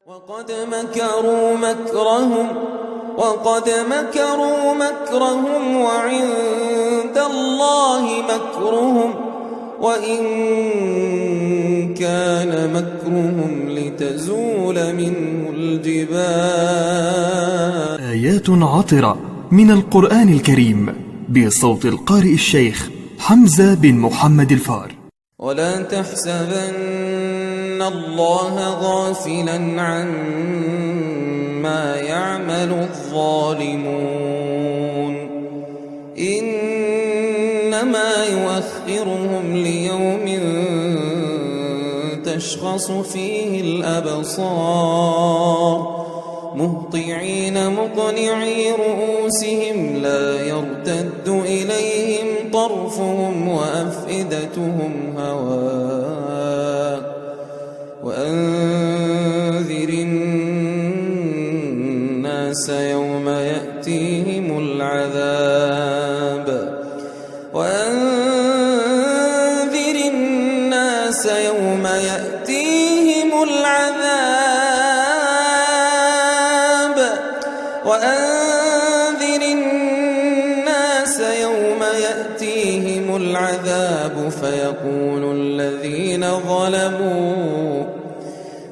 وقد مكروا مكرهم وعند الله مكرهم وإن كان مكرهم لتزول منه الجبال. آيات عطرة من القرآن الكريم بصوت القارئ الشيخ حمزة بن محمد الفار. ولا تحسبن الله غافلا عما يعمل الظالمون إنما يؤخرهم ليوم تشخص فيه الأبصار مهطعين مقنعي رؤوسهم لا يرتد إليهم طرفهم وأفئدتهم هواء وأنذر الناس يوم يأتيهم العذاب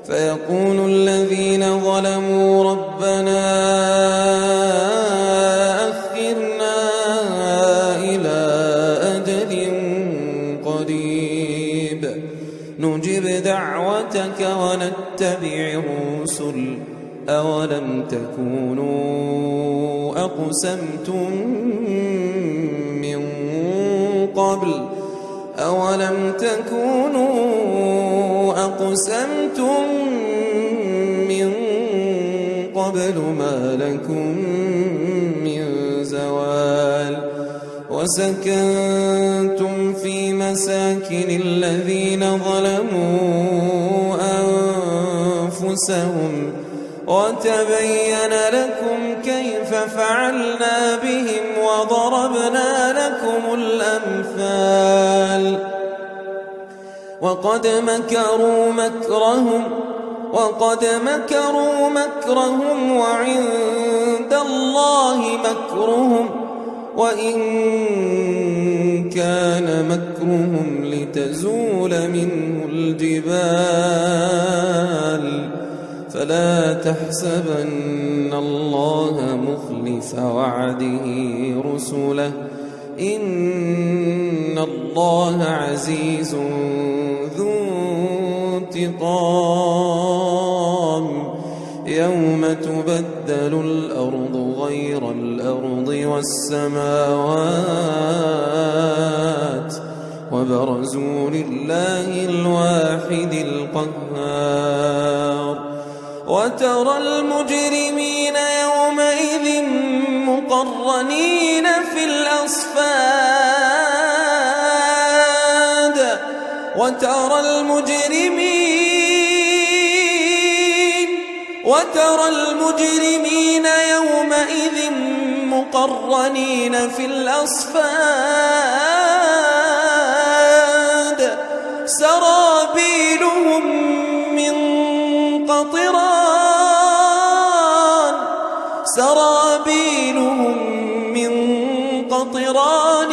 فيقول الذين ظلموا ربنا أخرنا إلى أجل قريب نجب دعوتك ونتبع الرسل أولم تكونوا أقسمتم من قبل ما لكم من زوال وسكنتم في مساكن الذين ظلموا أنفسهم وتبين لكم كيف فعلنا بهم وضربنا لكم الأمثال. وقد مكروا مكرهم وعند الله مكرهم وإن كان مكرهم لتزول منه الجبال فلا تحسبن الله مخلف وعده رسله إن الله عزيز ذو انتقام يوم تبدل الأرض غير الأرض والسماوات وبرزوا لله الواحد القهار وترى المجرمين يومئذ مقرنين في الأصفاد وترى المجرمين يومئذ مقرنين في الأصفاد سرابيلهم من قطران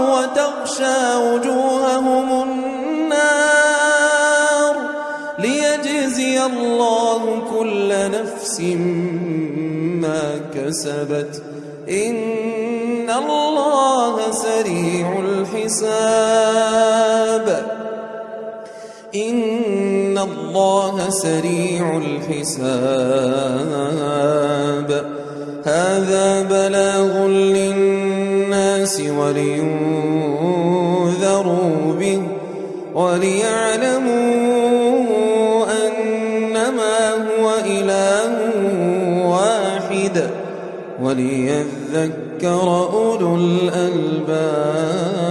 وتغشى وجوههم النار ليجزي الله كل نفس ما كسبت إن الله سريع الحساب. هذا بلاغ للناس ولينذروا به وليعلموا أنما هو إله واحد وليذكر أولو الألباب.